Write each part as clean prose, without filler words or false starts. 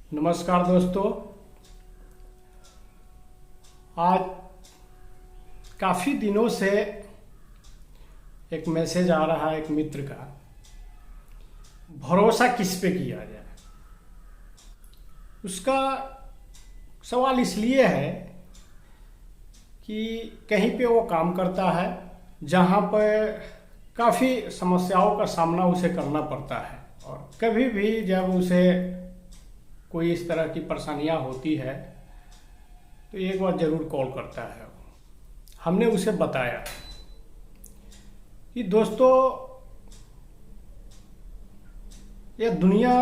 नमस्कार दोस्तों। आज काफ़ी दिनों से एक मैसेज आ रहा है एक मित्र का, भरोसा किस पे किया जाए। उसका सवाल इसलिए है कि कहीं पे वो काम करता है जहाँ पर काफ़ी समस्याओं का सामना उसे करना पड़ता है, और कभी भी जब उसे कोई इस तरह की परेशानियां होती है तो एक बार ज़रूर कॉल करता है। हमने उसे बताया कि दोस्तों, यह दुनिया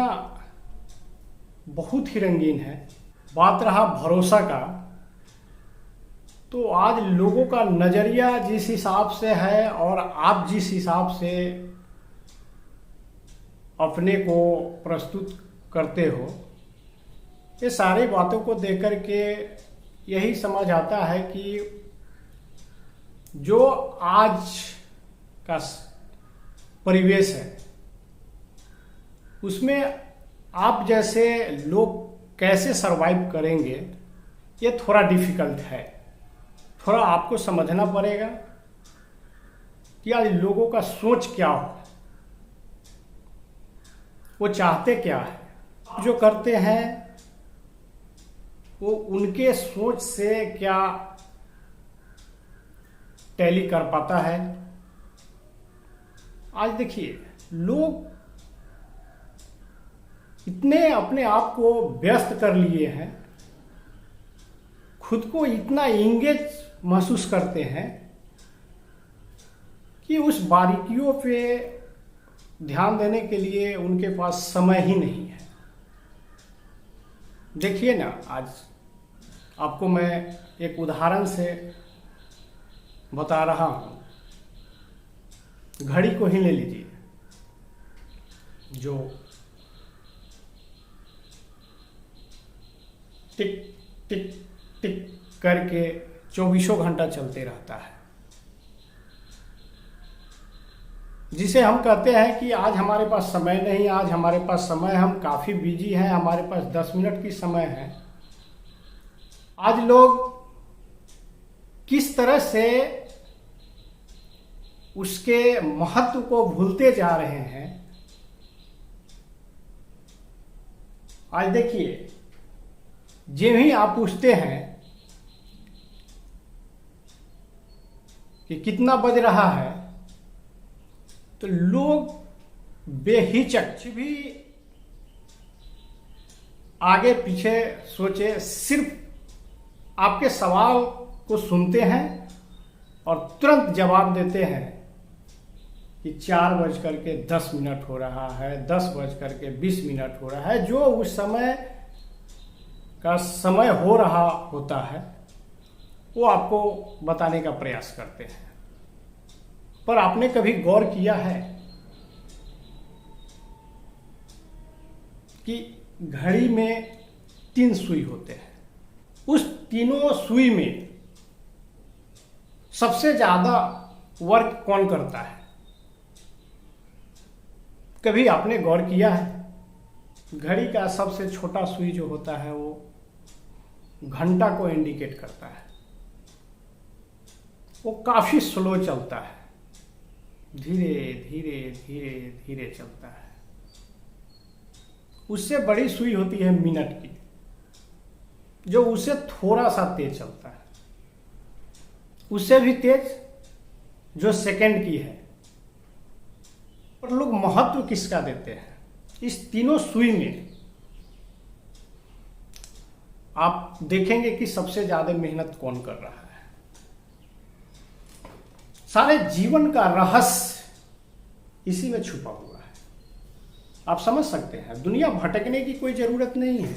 बहुत ही रंगीन है। बात रहा भरोसा का, तो आज लोगों का नज़रिया जिस हिसाब से है और आप जिस हिसाब से अपने को प्रस्तुत करते हो, ये सारी बातों को देख कर के यही समझ आता है कि जो आज का परिवेश है उसमें आप जैसे लोग कैसे सरवाइव करेंगे, ये थोड़ा डिफिकल्ट है। थोड़ा आपको समझना पड़ेगा कि आज लोगों का सोच क्या हो, वो चाहते क्या है। जो करते हैं वो उनके सोच से क्या टैली कर पाता है। आज देखिए, लोग इतने अपने आप को व्यस्त कर लिए हैं, खुद को इतना इंगेज महसूस करते हैं कि उस बारीकियों पे ध्यान देने के लिए उनके पास समय ही नहीं है। देखिए ना, आज आपको मैं एक उदाहरण से बता रहा हूँ। घड़ी को ही ले लीजिए, जो टिक टिक टिक करके 24 घंटा चलते रहता है, जिसे हम कहते हैं कि आज हमारे पास समय नहीं, आज हमारे पास समय, हम काफ़ी बिजी हैं, हमारे पास 10 मिनट की समय है। आज लोग किस तरह से उसके महत्व को भूलते जा रहे हैं। आज देखिए, जो ही आप पूछते हैं कि कितना बज रहा है, तो लोग बेहिचक भी आगे पीछे सोचे सिर्फ आपके सवाल को सुनते हैं और तुरंत जवाब देते हैं कि 4:10 हो रहा है, 10:20 हो रहा है। जो उस समय का समय हो रहा होता है वो आपको बताने का प्रयास करते हैं। पर आपने कभी गौर किया है कि घड़ी में 3 सुई होते हैं, उस तीनों सुई में सबसे ज्यादा वर्क कौन करता है? कभी आपने गौर किया है? घड़ी का सबसे छोटा सुई जो होता है वो घंटा को इंडिकेट करता है। वो काफी स्लो चलता है, धीरे धीरे धीरे धीरे चलता है। उससे बड़ी सुई होती है मिनट की, जो उससे थोड़ा सा तेज चलता है। उससे भी तेज जो सेकंड की है। और लोग महत्व किसका देते हैं? इस तीनों सुई में आप देखेंगे कि सबसे ज्यादा मेहनत कौन कर रहा है। सारे जीवन का रहस्य इसी में छुपा हुआ है। आप समझ सकते हैं, दुनिया भटकने की कोई जरूरत नहीं है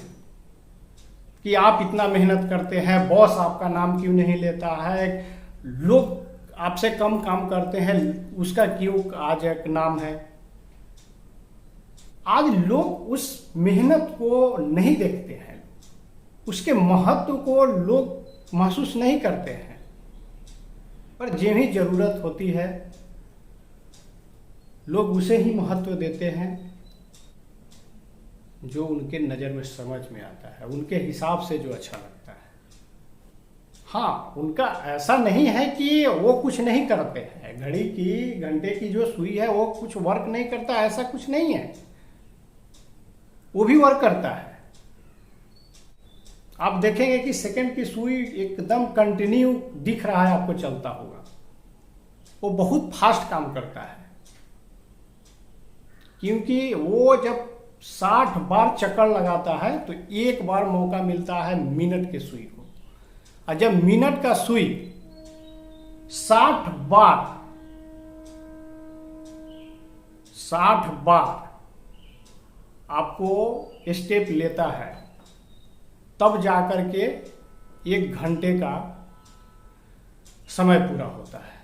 कि आप इतना मेहनत करते हैं, बॉस आपका नाम क्यों नहीं लेता है, लोग आपसे कम काम करते हैं, उसका क्यों आज एक नाम है। आज लोग उस मेहनत को नहीं देखते हैं, उसके महत्व को लोग महसूस नहीं करते हैं। पर जो ही जरूरत होती है लोग उसे ही महत्व देते हैं, जो उनके नज़र में समझ में आता है, उनके हिसाब से जो अच्छा लगता है। हाँ, उनका ऐसा नहीं है कि वो कुछ नहीं करते हैं, घंटे की जो सुई है वो कुछ वर्क नहीं करता, ऐसा कुछ नहीं है, वो भी वर्क करता है। आप देखेंगे कि सेकंड की सुई एकदम कंटिन्यू दिख रहा है आपको चलता होगा, वो बहुत फास्ट काम करता है, क्योंकि वो जब 60 बार चक्कर लगाता है तो एक बार मौका मिलता है मिनट के सुई को, और जब मिनट का सुई 60 बार आपको स्टेप लेता है, तब जाकर के 1 घंटे का समय पूरा होता है।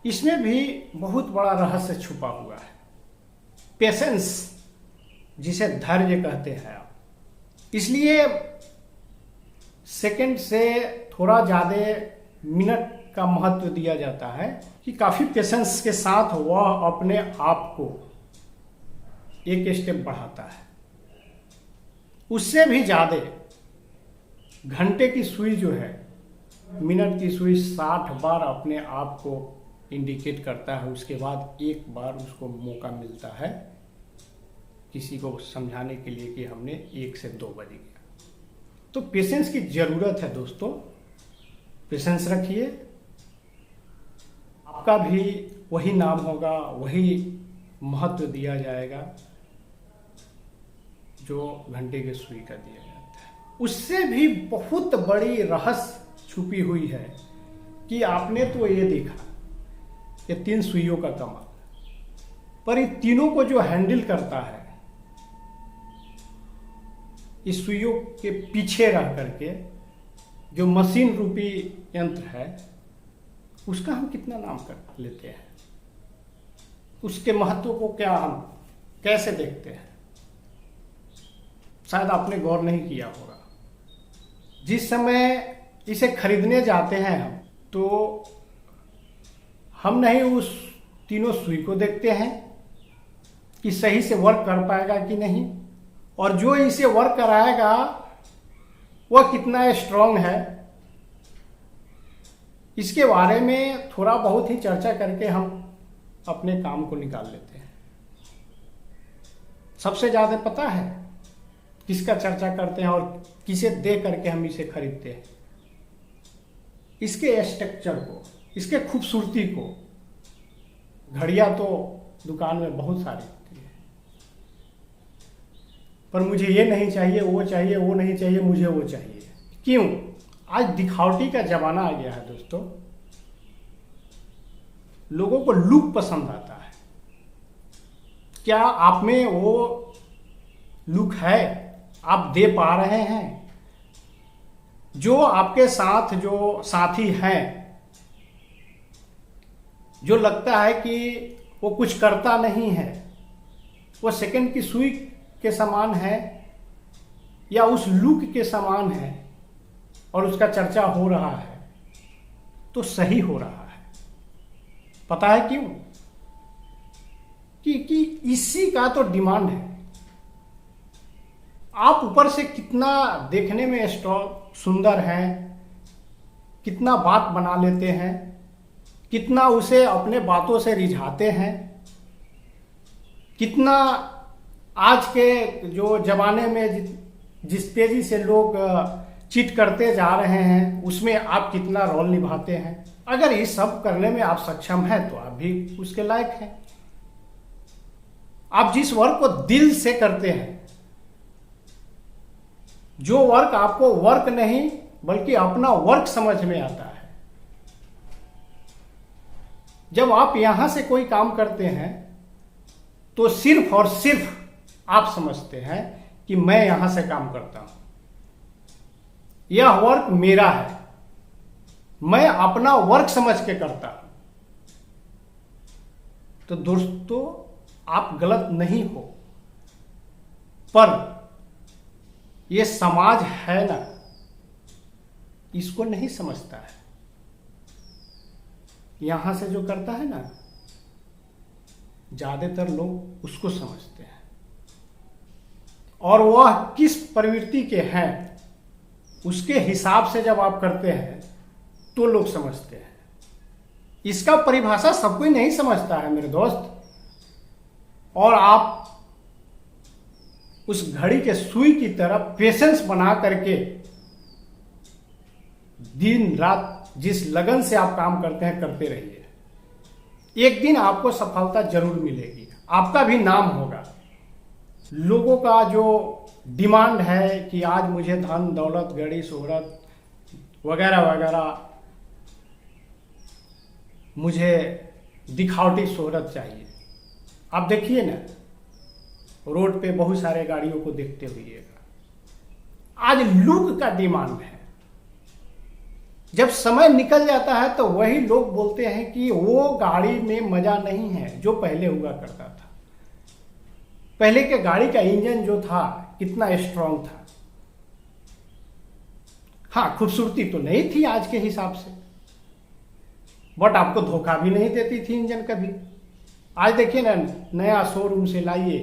इसमें भी बहुत बड़ा रहस्य छुपा हुआ है, पेशेंस, जिसे धैर्य कहते हैं आप। इसलिए सेकंड से थोड़ा ज़्यादा मिनट का महत्व दिया जाता है कि काफ़ी पेशेंस के साथ वह अपने आप को एक स्टेप बढ़ाता है। उससे भी ज़्यादा घंटे की सुई जो है, मिनट की सुई 60 बार अपने आप को इंडिकेट करता है, उसके बाद एक बार उसको मौका मिलता है किसी को समझाने के लिए कि हमने 1 से 2 बज गया। तो पेशेंस की ज़रूरत है दोस्तों, पेशेंस रखिए, आपका भी वही नाम होगा, वही महत्व दिया जाएगा जो घंटे के सुई का दिया जाता है। उससे भी बहुत बड़ी रहस्य छुपी हुई है कि आपने तो ये देखा, ये 3 सुइयों का कमाल, पर ये तीनों को जो हैंडल करता है, इस सुइयों के पीछे रह करके जो मशीन रूपी यंत्र है, उसका हम कितना नाम कर लेते हैं, उसके महत्व को क्या हम कैसे देखते हैं, शायद आपने गौर नहीं किया होगा। जिस समय इसे खरीदने जाते हैं हम, तो हम नहीं उस तीनों सुई को देखते हैं कि सही से वर्क कर पाएगा कि नहीं, और जो इसे वर्क कराएगा वह कितना स्ट्रांग है, इसके बारे में थोड़ा बहुत ही चर्चा करके हम अपने काम को निकाल लेते हैं। सबसे ज़्यादा पता है किसका चर्चा करते हैं और किसे दे करके हम इसे खरीदते हैं, इसके स्ट्रक्चर को, इसके खूबसूरती को। घड़ियां तो दुकान में बहुत सारी होती है, पर मुझे ये नहीं चाहिए, वो चाहिए, वो नहीं चाहिए, मुझे वो चाहिए। क्यों? आज दिखावटी का जमाना आ गया है दोस्तों, लोगों को लुक पसंद आता है। क्या आप में वो लुक है? आप दे पा रहे हैं? जो आपके साथ जो साथी हैं, जो लगता है कि वो कुछ करता नहीं है, वो सेकंड की सुई के समान है या उस लुक के समान है, और उसका चर्चा हो रहा है, तो सही हो रहा है। पता है क्यों? कि इसी का तो डिमांड है। आप ऊपर से कितना देखने में सुंदर हैं, कितना बात बना लेते हैं, कितना उसे अपने बातों से रिझाते हैं, कितना आज के जो जमाने में जिस तेजी से लोग चीट करते जा रहे हैं, उसमें आप कितना रोल निभाते हैं। अगर ये सब करने में आप सक्षम हैं तो आप भी उसके लायक हैं। आप जिस वर्क को दिल से करते हैं, जो वर्क आपको वर्क नहीं बल्कि अपना वर्क समझ में आता है, जब आप यहां से कोई काम करते हैं तो सिर्फ और सिर्फ आप समझते हैं कि मैं यहां से काम करता हूं, यह वर्क मेरा है, मैं अपना वर्क समझ के करता हूं। तो दोस्तों, आप गलत नहीं हो, पर यह समाज है ना, इसको नहीं समझता है। यहां से जो करता है ना, ज्यादातर लोग उसको समझते हैं, और वह किस प्रवृत्ति के हैं उसके हिसाब से जब आप करते हैं तो लोग समझते हैं। इसका परिभाषा सब कोई नहीं समझता है मेरे दोस्त। और आप उस घड़ी के सुई की तरह पेशेंस बना करके दिन रात जिस लगन से आप काम करते हैं करते रहिए। एक दिन आपको सफलता जरूर मिलेगी, आपका भी नाम होगा। लोगों का जो डिमांड है कि आज मुझे धन दौलत गाड़ी शोहरत वगैरह वगैरह, मुझे दिखावटी शोहरत चाहिए। आप देखिए ना, रोड पे बहुत सारे गाड़ियों को देखते हुए आज लुक का डिमांड है। जब समय निकल जाता है तो वही लोग बोलते हैं कि वो गाड़ी में मजा नहीं है जो पहले हुआ करता था। पहले के गाड़ी का इंजन जो था कितना स्ट्रांग था। हाँ, खूबसूरती तो नहीं थी आज के हिसाब से, बट आपको धोखा भी नहीं देती थी इंजन कभी। आज देखिए ना, नया शोरूम से लाइए,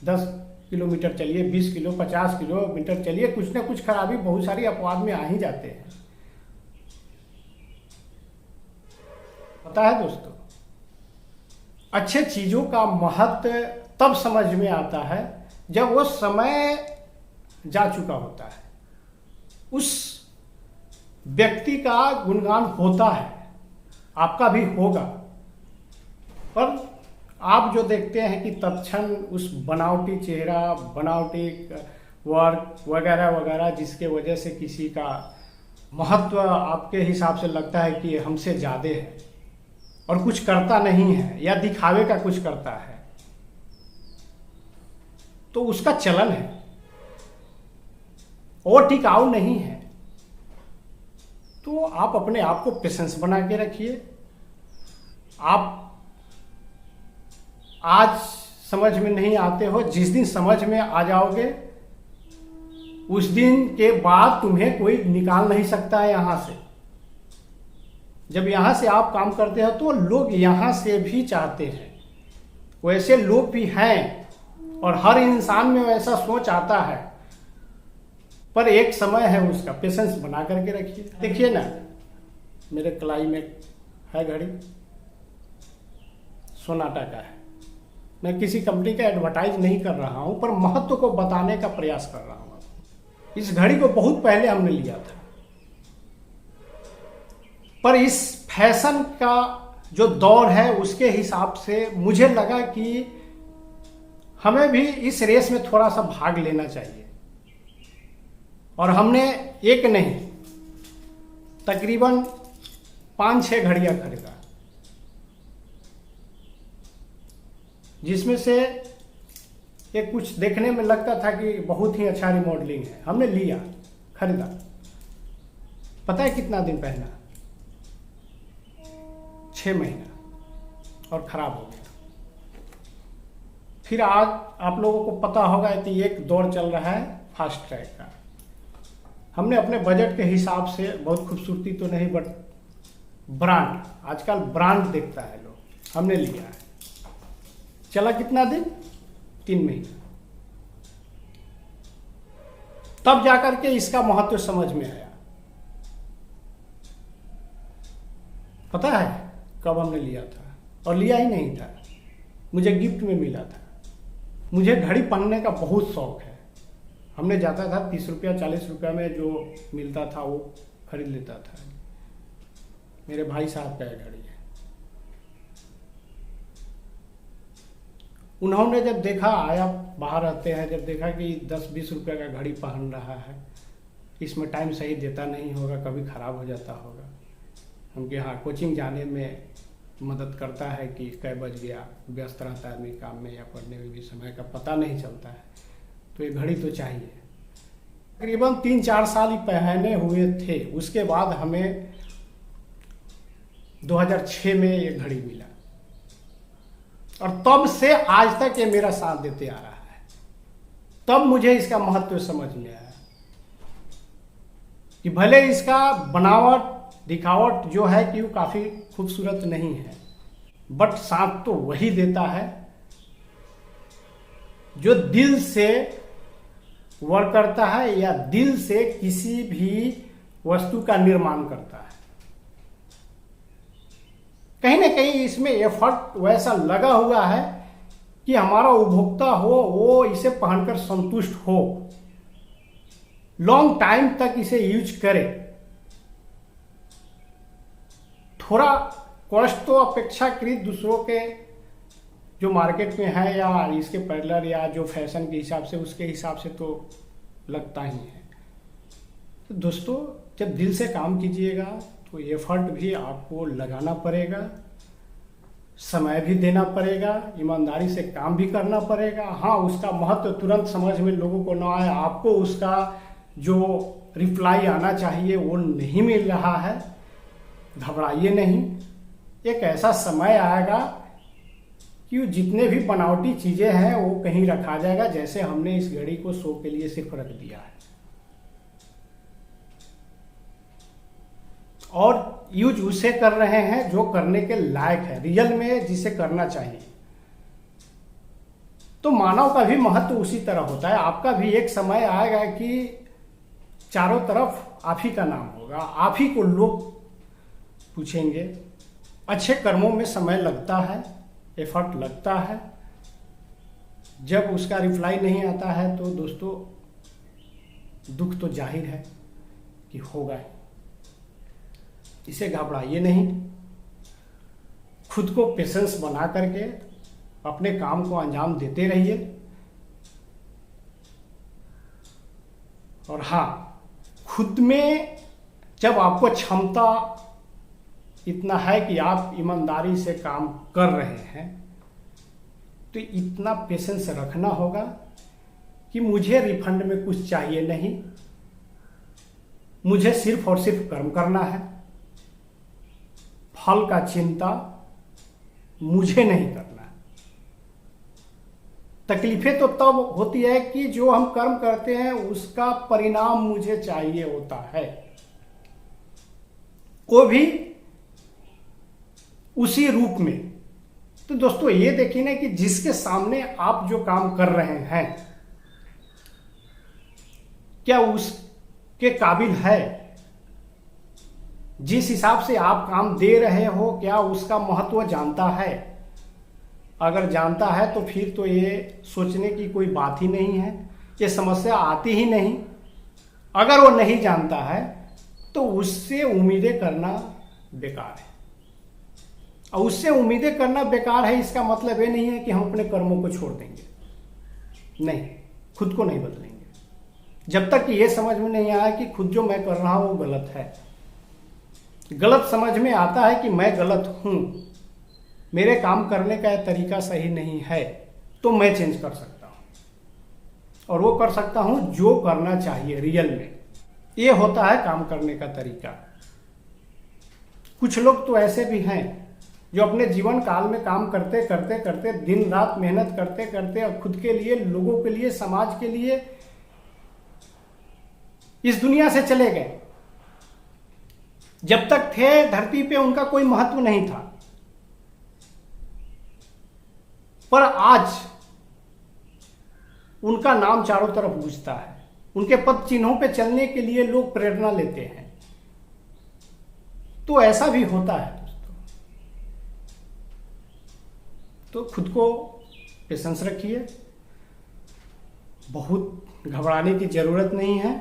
10 किलोमीटर चलिए, 20 किलो 50 किलोमीटर चलिए, कुछ ना कुछ खराबी बहुत सारी अपवाद में आ ही जाते हैं। पता है दोस्तों, अच्छे चीजों का महत्व तब समझ में आता है जब वो समय जा चुका होता है, उस व्यक्ति का गुणगान होता है, आपका भी होगा। पर आप जो देखते हैं कि तत्क्षण उस बनावटी चेहरा, बनावटी वर्क वगैरह वगैरह, जिसके वजह से किसी का महत्व आपके हिसाब से लगता है कि हमसे ज्यादा है और कुछ करता नहीं है या दिखावे का कुछ करता है, तो उसका चलन है और टिकाऊ नहीं है। तो आप अपने आप को पेशेंस बना के रखिए। आप आज समझ में नहीं आते हो, जिस दिन समझ में आ जाओगे उस दिन के बाद तुम्हें कोई निकाल नहीं सकता है यहां से। जब यहां से आप काम करते हो तो लोग यहां से भी चाहते हैं, वैसे लोग भी हैं और हर इंसान में वैसा सोच आता है, पर एक समय है उसका। पेशेंस बना करके रखिए। देखिए ना, मेरे कलाई में है घड़ी, सोनाटा का है। मैं किसी कंपनी का एडवर्टाइज नहीं कर रहा हूं, पर महत्व को बताने का प्रयास कर रहा हूं। इस घड़ी को बहुत पहले हमने लिया था, पर इस फैशन का जो दौर है उसके हिसाब से मुझे लगा कि हमें भी इस रेस में थोड़ा सा भाग लेना चाहिए। और हमने एक नहीं, तकरीबन 5-6 घड़ियां खरीदा, जिसमें से एक कुछ देखने में लगता था कि बहुत ही अच्छा रिमॉडलिंग है। हमने लिया, खरीदा, पता है कितना दिन पहना? 6 महीना, और खराब हो गया। फिर आज आप लोगों को पता होगा कि एक दौर चल रहा है फास्ट ट्रैक का। हमने अपने बजट के हिसाब से, बहुत खूबसूरती तो नहीं बट ब्रांड, आजकल ब्रांड देखता है लोग, हमने लिया है। चला कितना दिन? 3 महीना। तब जाकर के इसका महत्व समझ में आया। पता है कब हमने लिया था? और लिया ही नहीं था, मुझे गिफ्ट में मिला था। मुझे घड़ी पहनने का बहुत शौक है। हमने जाता था 30 रुपया 40 रुपया में जो मिलता था वो खरीद लेता था। मेरे भाई साहब का घड़ी है। उन्होंने जब देखा, आया बाहर रहते हैं, जब देखा कि 10-20 रुपया का घड़ी पहन रहा है, इसमें टाइम सही देता नहीं होगा, कभी खराब हो जाता होगा। उनके यहाँ कोचिंग जाने में मदद करता है कि कै बज गया, व्यस्त रहता है आदमी काम में या पढ़ने में भी, समय का पता नहीं चलता है, तो ये घड़ी तो चाहिए। तकरीबन 3-4 साल ही पहने हुए थे। उसके बाद हमें 2006 में ये घड़ी मिला और तब से आज तक ये मेरा साथ देते आ रहा है। तब मुझे इसका महत्व समझ में आया कि भले इसका बनावट दिखावट जो है कि वो काफी खूबसूरत नहीं है, बट साथ तो वही देता है जो दिल से वर्क करता है या दिल से किसी भी वस्तु का निर्माण करता है। कहीं ना कहीं इसमें एफर्ट वैसा लगा हुआ है कि हमारा उपभोक्ता हो वो इसे पहनकर संतुष्ट हो, लॉन्ग टाइम तक इसे यूज करे। थोड़ा कॉस्ट तो अपेक्षाकृत दूसरों के जो मार्केट में है या इसके पैरेलल या जो फैशन के हिसाब से उसके हिसाब से तो लगता ही है। तो दोस्तों, जब दिल से काम कीजिएगा तो एफर्ट भी आपको लगाना पड़ेगा, समय भी देना पड़ेगा, ईमानदारी से काम भी करना पड़ेगा। हाँ, उसका महत्व तुरंत समझ में लोगों को ना आए, आपको उसका जो रिप्लाई आना चाहिए वो नहीं मिल रहा है, घबराइए नहीं। एक ऐसा समय आएगा कि जितने भी बनावटी चीजें हैं वो कहीं रखा जाएगा, जैसे हमने इस घड़ी को शो के लिए सिर्फ रख दिया है, और यूज उसे कर रहे हैं जो करने के लायक है, रियल में जिसे करना चाहिए। तो मानव का भी महत्व उसी तरह होता है। आपका भी एक समय आएगा कि चारों तरफ आप ही का नाम होगा, आप ही को लोग पूछेंगे। अच्छे कर्मों में समय लगता है, एफर्ट लगता है। जब उसका रिप्लाई नहीं आता है तो दोस्तों दुख तो जाहिर है कि होगा ही। इसे घबराइए नहीं, खुद को पेशेंस बना करके अपने काम को अंजाम देते रहिए। और हाँ, खुद में जब आपको क्षमता इतना है कि आप ईमानदारी से काम कर रहे हैं तो इतना पेशेंस रखना होगा कि मुझे रिफंड में कुछ चाहिए नहीं, मुझे सिर्फ और सिर्फ कर्म करना है, फल का चिंता मुझे नहीं करना है। तकलीफें तो तब होती है कि जो हम कर्म करते हैं उसका परिणाम मुझे चाहिए होता है, वो भी उसी रूप में। तो दोस्तों ये देखिए ना कि जिसके सामने आप जो काम कर रहे हैं क्या उसके काबिल है, जिस हिसाब से आप काम दे रहे हो क्या उसका महत्व जानता है। अगर जानता है तो फिर तो ये सोचने की कोई बात ही नहीं है, ये समस्या आती ही नहीं। अगर वो नहीं जानता है तो उससे उम्मीदें करना बेकार है। और उससे उम्मीदें करना बेकार है इसका मतलब ये नहीं है कि हम अपने कर्मों को छोड़ देंगे, नहीं, खुद को नहीं बदलेंगे जब तक कि ये समझ में नहीं आया कि खुद जो मैं कर रहा हूं वो गलत है। गलत समझ में आता है कि मैं गलत हूं, मेरे काम करने का तरीका सही नहीं है, तो मैं चेंज कर सकता हूं। और वो कर सकता हूं जो करना चाहिए रियल में। ये होता है काम करने का तरीका। कुछ लोग तो ऐसे भी हैं जो अपने जीवन काल में काम करते करते करते दिन रात मेहनत करते करते और खुद के लिए, लोगों के लिए, समाज के लिए इस दुनिया से चले गए। जब तक थे धरती पे उनका कोई महत्व नहीं था, पर आज उनका नाम चारों तरफ गूंजता है। उनके पद चिन्हों पे चलने के लिए लोग प्रेरणा लेते हैं। तो ऐसा भी होता है दोस्तों। तो खुद को पेशेंस रखिए, बहुत घबराने की जरूरत नहीं है।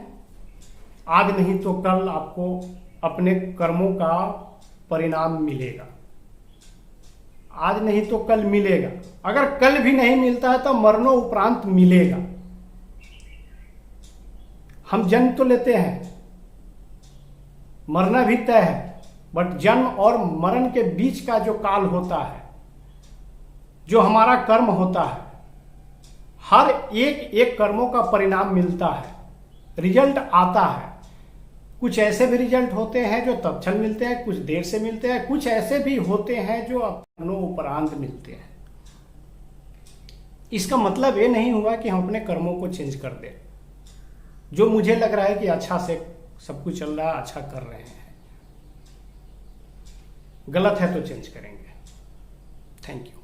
आज नहीं तो कल आपको अपने कर्मों का परिणाम मिलेगा, आज नहीं तो कल मिलेगा। अगर कल भी नहीं मिलता है तो मरणों उपरांत मिलेगा। हम जन्म तो लेते हैं, मरना भी तय है, बट जन्म और मरण के बीच का जो काल होता है, जो हमारा कर्म होता है, हर एक एक कर्मों का परिणाम मिलता है, रिजल्ट आता है। कुछ ऐसे भी रिजल्ट होते हैं जो तत्क्षण मिलते हैं, कुछ देर से मिलते हैं, कुछ ऐसे भी होते हैं जो अपनों उपरांत मिलते हैं। इसका मतलब ये नहीं हुआ कि हम अपने कर्मों को चेंज कर दें। जो मुझे लग रहा है कि अच्छा से सब कुछ चल रहा है, अच्छा कर रहे हैं, गलत है तो चेंज करेंगे। Thank you.